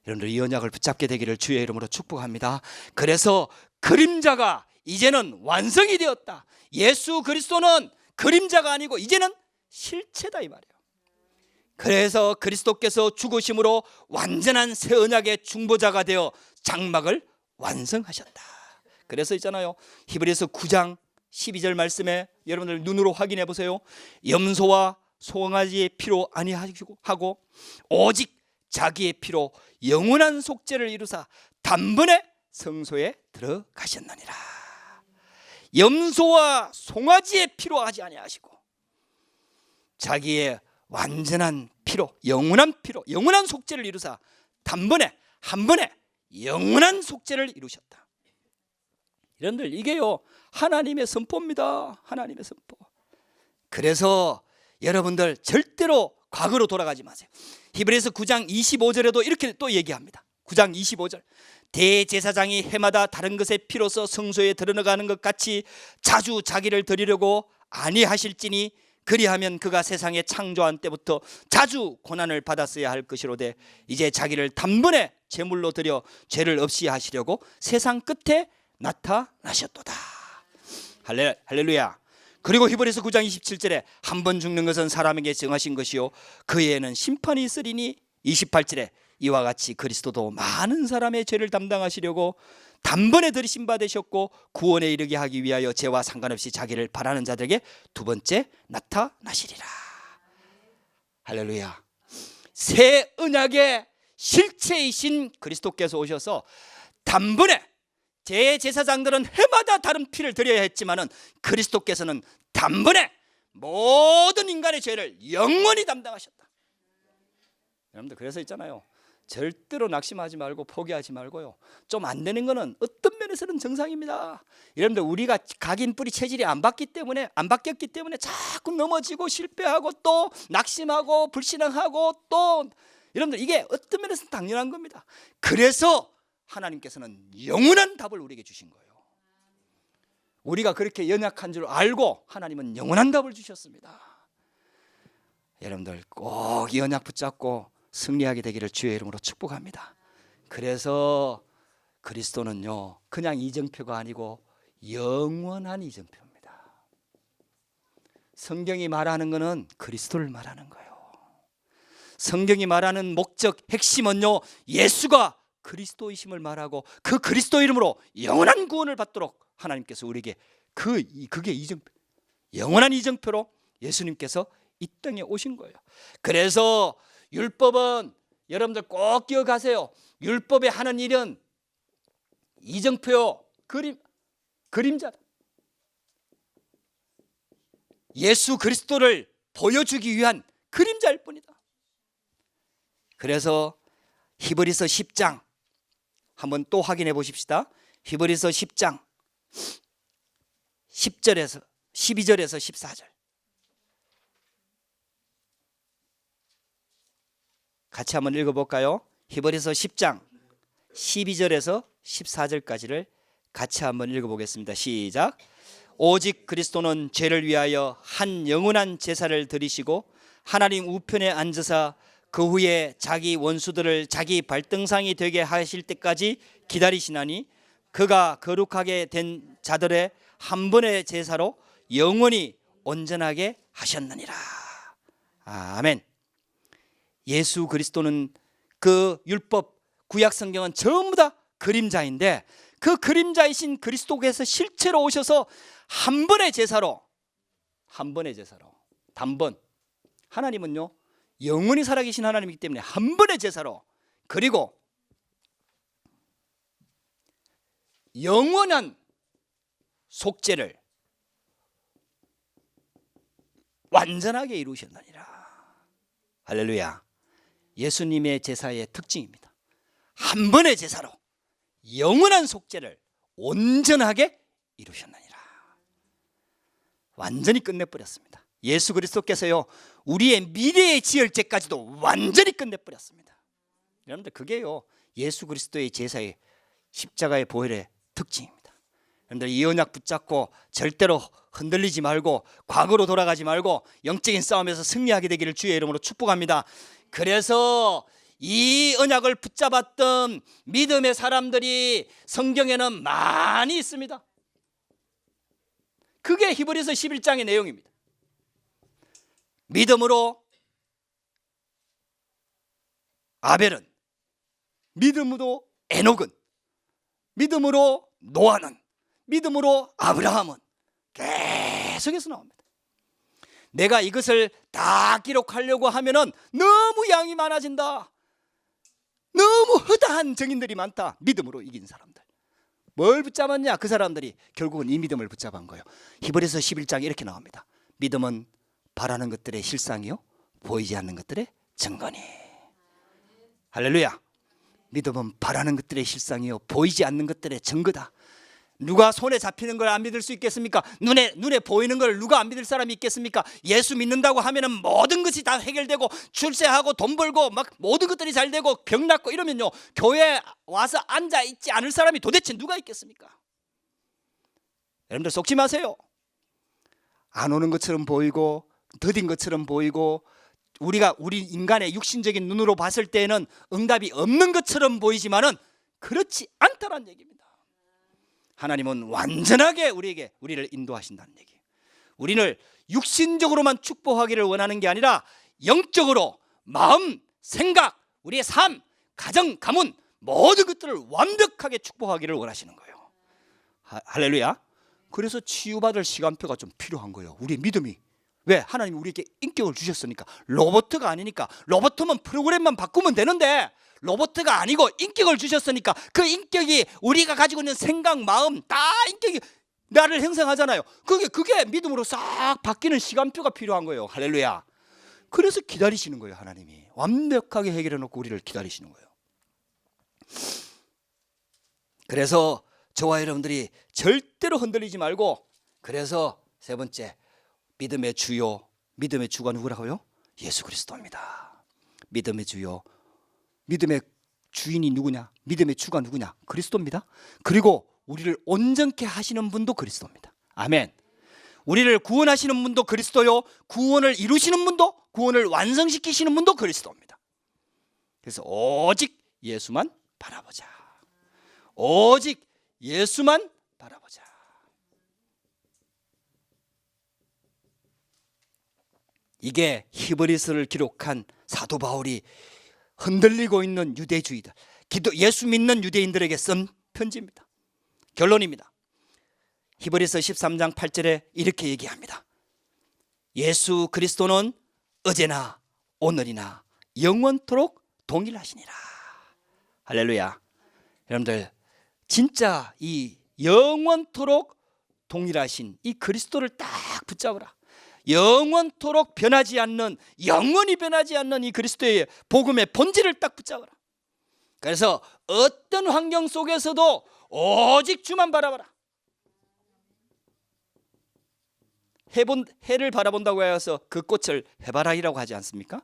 여러분들 이 언약을 붙잡게 되기를 주의 이름으로 축복합니다. 그래서 그림자가 이제는 완성이 되었다. 예수 그리스도는 그림자가 아니고 이제는 실체다 이 말이에요. 그래서 그리스도께서 죽으심으로 완전한 새 언약의 중보자가 되어 장막을 완성하셨다. 그래서 있잖아요, 히브리서 9장 12절 말씀에 여러분들 눈으로 확인해 보세요. 염소와 송아지의 피로 아니하고 오직 자기의 피로 영원한 속죄를 이루사 단번에 성소에 들어가셨느니라. 염소와 송아지의 피로 하지 아니하시고 자기의 완전한 피로, 영원한 피로, 영원한 속죄를 이루사 단번에 한 번에 영원한 속죄를 이루셨다. 여러분들 이게요 하나님의 선포입니다. 하나님의 선포. 그래서 여러분들 절대로 과거로 돌아가지 마세요. 히브리서 9장 25절에도 이렇게 또 얘기합니다. 9장 25절, 대제사장이 해마다 다른 것의 피로서 성소에 들어가는 것 같이 자주 자기를 드리려고 아니하실지니 그리하면 그가 세상에 창조한 때부터 자주 고난을 받았어야 할 것이로되 이제 자기를 단번에 제물로 드려 죄를 없이 하시려고 세상 끝에 나타나셨도다. 할렐루야. 그리고 히브리서 9장 27절에 한 번 죽는 것은 사람에게 정하신 것이요 그에는 심판이 있으리니 28절에 이와 같이 그리스도도 많은 사람의 죄를 담당하시려고 단번에 들이신 바 되셨고 구원에 이르게 하기 위하여 죄와 상관없이 자기를 바라는 자들에게 두 번째 나타나시리라. 할렐루야. 새 언약의 실체이신 그리스도께서 오셔서 단번에, 대제사장들은 해마다 다른 피를 드려야 했지만은 그리스도께서는 단번에 모든 인간의 죄를 영원히 담당하셨다. 여러분들 그래서 있잖아요, 절대로 낙심하지 말고 포기하지 말고요, 좀 안 되는 거는 어떤 면에서는 정상입니다. 여러분들 우리가 각인 뿌리 체질이 안 바뀌었기 때문에 자꾸 넘어지고 실패하고 또 낙심하고 불신앙하고 또 여러분들 이게 어떤 면에서는 당연한 겁니다. 그래서 하나님께서는 영원한 답을 우리에게 주신 거예요. 우리가 그렇게 연약한 줄 알고 하나님은 영원한 답을 주셨습니다. 여러분들 꼭 이 언약 붙잡고 승리하게 되기를 주의 이름으로 축복합니다. 그래서 그리스도는요 그냥 이정표가 아니고 영원한 이정표입니다. 성경이 말하는 것은 그리스도를 말하는 거예요. 성경이 말하는 목적, 핵심은요 예수가 그리스도이심을 말하고 그 그리스도 이름으로 영원한 구원을 받도록 하나님께서 우리에게 그게 이정표, 영원한 이정표로 예수님께서 이 땅에 오신 거예요. 그래서 율법은 여러분들 꼭 기억하세요. 율법에 하는 일은 이정표요, 그림자다. 예수 그리스도를 보여주기 위한 그림자일 뿐이다. 그래서 히브리서 10장 한번 또 확인해 보십시다. 히브리서 10장 10절에서 12절에서 14절 같이 한번 읽어볼까요? 히브리서 10장 12절에서 14절까지를 같이 한번 읽어보겠습니다. 시작. 오직 그리스도는 죄를 위하여 한 영원한 제사를 드리시고 하나님 우편에 앉으사 그 후에 자기 원수들을 자기 발등상이 되게 하실 때까지 기다리시나니 그가 거룩하게 된 자들의 한 번의 제사로 영원히 온전하게 하셨느니라. 아멘. 예수 그리스도는 그 율법, 구약 성경은 전부 다 그림자인데 그 그림자이신 그리스도께서 실체로 오셔서 한 번의 제사로 단번, 하나님은요 영원히 살아계신 하나님이기 때문에 한 번의 제사로, 그리고 영원한 속죄를 완전하게 이루셨느니라. 할렐루야. 예수님의 제사의 특징입니다. 한 번의 제사로 영원한 속죄를 온전하게 이루셨느니라. 완전히 끝내버렸습니다. 예수 그리스도께서요, 우리의 미래의 지을 죄까지도 완전히 끝내버렸습니다. 여러분들, 그게요 예수 그리스도의 제사의 십자가의 보혈의 특징입니다. 여러분들, 이 언약 붙잡고 절대로 흔들리지 말고 과거로 돌아가지 말고 영적인 싸움에서 승리하게 되기를 주의 이름으로 축복합니다. 그래서 이 언약을 붙잡았던 믿음의 사람들이 성경에는 많이 있습니다. 그게 히브리서 11장의 내용입니다. 믿음으로 아벨은, 믿음으로 에녹은, 믿음으로 노아는, 믿음으로 아브라함은, 계속해서 나옵니다. 내가 이것을 다 기록하려고 하면은 너무 양이 많아진다. 너무 허다한 증인들이 많다. 믿음으로 이긴 사람들. 뭘 붙잡았냐? 그 사람들이 결국은 이 믿음을 붙잡은 거예요. 히브리서 11장에 이렇게 나옵니다. 믿음은 바라는 것들의 실상이요, 보이지 않는 것들의 증거니. 할렐루야. 믿음은 바라는 것들의 실상이요, 보이지 않는 것들의 증거다. 누가 손에 잡히는 걸 안 믿을 수 있겠습니까? 눈에 보이는 걸 누가 안 믿을 사람이 있겠습니까? 예수 믿는다고 하면은 모든 것이 다 해결되고 출세하고 돈 벌고 막 모든 것들이 잘 되고 병 낫고 이러면요, 교회에 와서 앉아 있지 않을 사람이 도대체 누가 있겠습니까? 여러분들, 속지 마세요. 안 오는 것처럼 보이고 더딘 것처럼 보이고 우리 인간의 육신적인 눈으로 봤을 때는 응답이 없는 것처럼 보이지만은 그렇지 않다는 얘기입니다. 하나님은 완전하게 우리를 인도하신다는 얘기예요. 우리를 육신적으로만 축복하기를 원하는 게 아니라 영적으로 마음, 생각, 우리의 삶, 가정, 가문 모든 것들을 완벽하게 축복하기를 원하시는 거예요. 할렐루야. 그래서 치유받을 시간표가 좀 필요한 거예요. 우리의 믿음이. 왜? 하나님이 우리에게 인격을 주셨으니까. 로봇가 아니니까. 로봇은 프로그램만 바꾸면 되는데 로봇가 아니고 인격을 주셨으니까 그 인격이 우리가 가지고 있는 생각, 마음 다 인격이 나를 형성하잖아요. 그게 믿음으로 싹 바뀌는 시간표가 필요한 거예요. 할렐루야. 그래서 기다리시는 거예요. 하나님이 완벽하게 해결해 놓고 우리를 기다리시는 거예요. 그래서 저와 여러분들이 절대로 흔들리지 말고, 그래서 세 번째, 믿음의 주요, 믿음의 주가 누구라고요? 예수 그리스도입니다. 믿음의 주요, 믿음의 주인이 누구냐? 믿음의 주가 누구냐? 그리스도입니다. 그리고 우리를 온전케 하시는 분도 그리스도입니다. 아멘. 우리를 구원하시는 분도 그리스도요, 구원을 이루시는 분도, 구원을 완성시키시는 분도 그리스도입니다. 그래서 오직 예수만 바라보자. 오직 예수만 바라보자. 이게 히브리서를 기록한 사도 바울이 흔들리고 있는 유대주의들, 예수 믿는 유대인들에게 쓴 편지입니다. 결론입니다. 히브리서 13장 8절에 이렇게 얘기합니다. 예수 그리스도는 어제나 오늘이나 영원토록 동일하시니라. 할렐루야. 여러분들, 진짜 이 영원토록 동일하신 이 그리스도를 딱 붙잡으라. 영원토록 변하지 않는, 영원히 변하지 않는 이 그리스도의 복음의 본질을 딱 붙잡아라. 그래서 어떤 환경 속에서도 오직 주만 바라봐라. 해를 바라본다고 해서 그 꽃을 해바라기라고 하지 않습니까?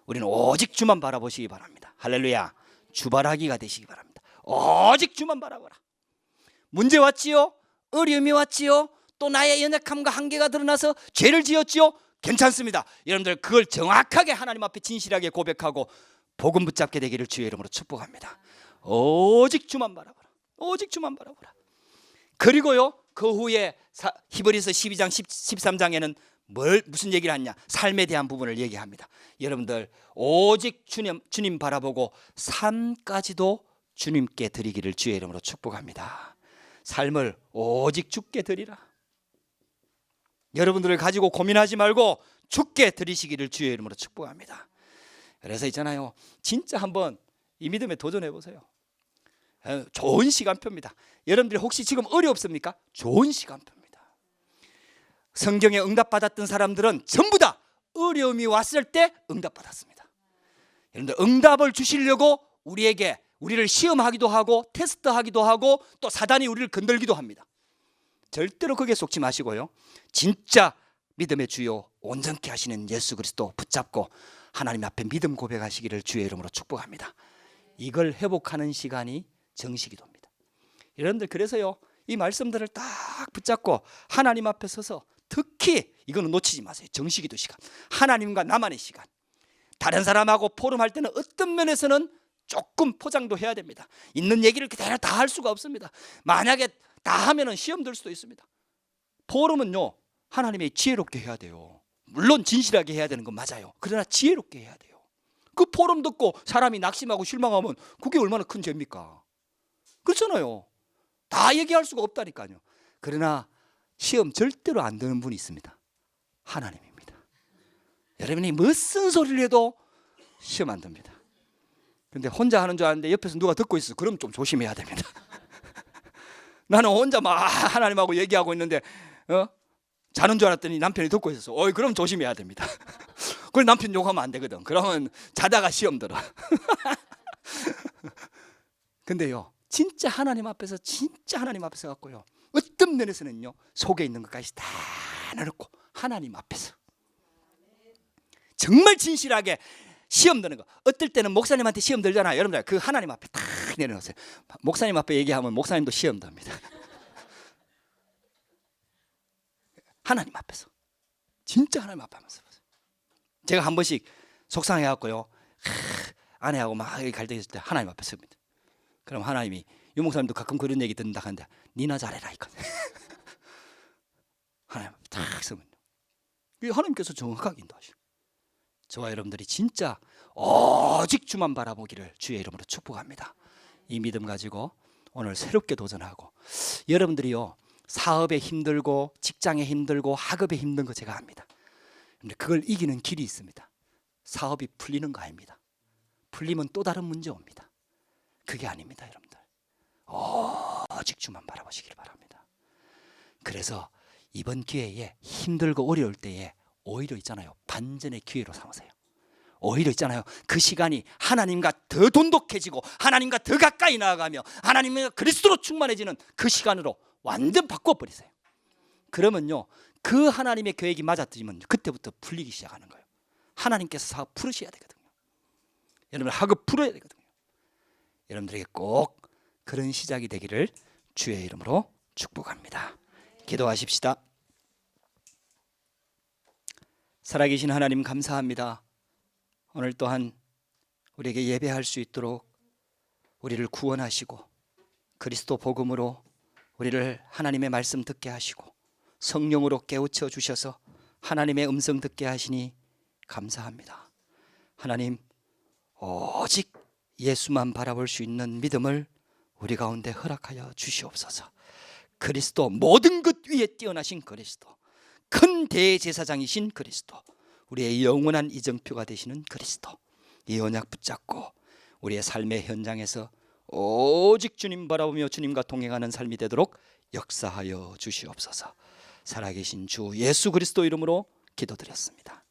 우리는 오직 주만 바라보시기 바랍니다. 할렐루야. 주바라기가 되시기 바랍니다. 오직 주만 바라봐라. 문제 왔지요? 어려움이 왔지요? 또 나의 연약함과 한계가 드러나서 죄를 지었지요? 괜찮습니다. 여러분들, 그걸 정확하게 하나님 앞에 진실하게 고백하고 복음 붙잡게 되기를 주의 이름으로 축복합니다. 오직 주만 바라보라. 오직 주만 바라보라. 그리고요, 그 후에 히브리서 12장 13장에는 무슨 얘기를 하냐? 삶에 대한 부분을 얘기합니다. 여러분들, 오직 주님 바라보고 삶까지도 주님께 드리기를 주의 이름으로 축복합니다. 삶을 오직 주께 드리라. 여러분들을 가지고 고민하지 말고 주께 드리시기를 주의 이름으로 축복합니다. 그래서 있잖아요, 진짜 한번 이 믿음에 도전해 보세요. 좋은 시간표입니다. 여러분들이 혹시 지금 어렵습니까? 좋은 시간표입니다. 성경에 응답받았던 사람들은 전부 다 어려움이 왔을 때 응답받았습니다. 여러분들 응답을 주시려고 우리를 시험하기도 하고 테스트하기도 하고 또 사단이 우리를 건들기도 합니다. 절대로 거기에 속지 마시고요. 진짜 믿음의 주요 온전케 하시는 예수 그리스도 붙잡고 하나님 앞에 믿음 고백하시기를 주의 이름으로 축복합니다. 이걸 회복하는 시간이 정식기도입니다. 여러분들 그래서요, 이 말씀들을 딱 붙잡고 하나님 앞에 서서 특히 이거는 놓치지 마세요. 정식기도 시간, 하나님과 나만의 시간. 다른 사람하고 포럼할 때는 어떤 면에서는 조금 포장도 해야 됩니다. 있는 얘기를 그대로 다 할 수가 없습니다. 만약에 다 하면은 시험 들 수도 있습니다. 포럼은요, 하나님의 지혜롭게 해야 돼요. 물론 진실하게 해야 되는 건 맞아요. 그러나 지혜롭게 해야 돼요. 그 포럼 듣고 사람이 낙심하고 실망하면 그게 얼마나 큰 죄입니까? 그렇잖아요. 다 얘기할 수가 없다니까요. 그러나 시험 절대로 안 드는 분이 있습니다. 하나님입니다. 여러분이 무슨 소리를 해도 시험 안 듭니다. 근데 혼자 하는 줄 아는데 옆에서 누가 듣고 있어. 그럼 좀 조심해야 됩니다. 나는 혼자 막 하나님하고 얘기하고 있는데 자는 줄 알았더니 남편이 듣고 있었어. 그럼 조심해야 됩니다. 그걸 남편 욕하면 안 되거든. 그러면 자다가 시험 들어. 근데요, 진짜 하나님 앞에서 갖고요, 어떤 면에서는요, 속에 있는 것까지 다 내놓고 하나님 앞에서 정말 진실하게 시험 드는 거. 어떨 때는 목사님한테 시험 들잖아요. 여러분들 그 하나님 앞에 딱 내려놓으세요. 목사님 앞에 얘기하면 목사님도 시험 듭니다. 하나님 앞에서, 진짜 하나님 앞에 하면서. 제가 한 번씩 속상해갖고요, 아내하고 막 갈등했을 때 하나님 앞에 섭니다. 그럼 하나님이, 유 목사님도 가끔 그런 얘기 듣는다 하는데 니나 잘해라 이건. 하나님 앞에 딱 서면 하나님께서 정확하게 인도하시고, 저와 여러분들이 진짜 오직 주만 바라보기를 주의 이름으로 축복합니다. 이 믿음 가지고 오늘 새롭게 도전하고, 여러분들이요, 사업에 힘들고 직장에 힘들고 학업에 힘든 거 제가 압니다. 근데 그걸 이기는 길이 있습니다. 사업이 풀리는 거 아닙니다. 풀리면 또 다른 문제 옵니다. 그게 아닙니다, 여러분들. 오직 주만 바라보시길 바랍니다. 그래서 이번 기회에 힘들고 어려울 때에 오히려 있잖아요, 반전의 기회로 삼으세요. 오히려 있잖아요, 그 시간이 하나님과 더 돈독해지고 하나님과 더 가까이 나아가며 하나님과 그리스도로 충만해지는 그 시간으로 완전 바꿔버리세요. 그러면요, 그 하나님의 계획이 맞아떨어지면 그때부터 풀리기 시작하는 거예요. 하나님께서 사업 풀으셔야 되거든요. 여러분 학업 풀어야 되거든요. 여러분들에게 꼭 그런 시작이 되기를 주의 이름으로 축복합니다. 기도하십시다. 살아계신 하나님 감사합니다. 오늘 또한 우리에게 예배할 수 있도록 우리를 구원하시고 그리스도 복음으로 우리를 하나님의 말씀 듣게 하시고 성령으로 깨우쳐 주셔서 하나님의 음성 듣게 하시니 감사합니다. 하나님, 오직 예수만 바라볼 수 있는 믿음을 우리 가운데 허락하여 주시옵소서. 그리스도, 모든 것 위에 뛰어나신 그리스도, 큰 대제사장이신 그리스도, 우리의 영원한 이정표가 되시는 그리스도, 이 언약 붙잡고 우리의 삶의 현장에서 오직 주님 바라보며 주님과 동행하는 삶이 되도록 역사하여 주시옵소서. 살아계신 주 예수 그리스도 이름으로 기도드렸습니다.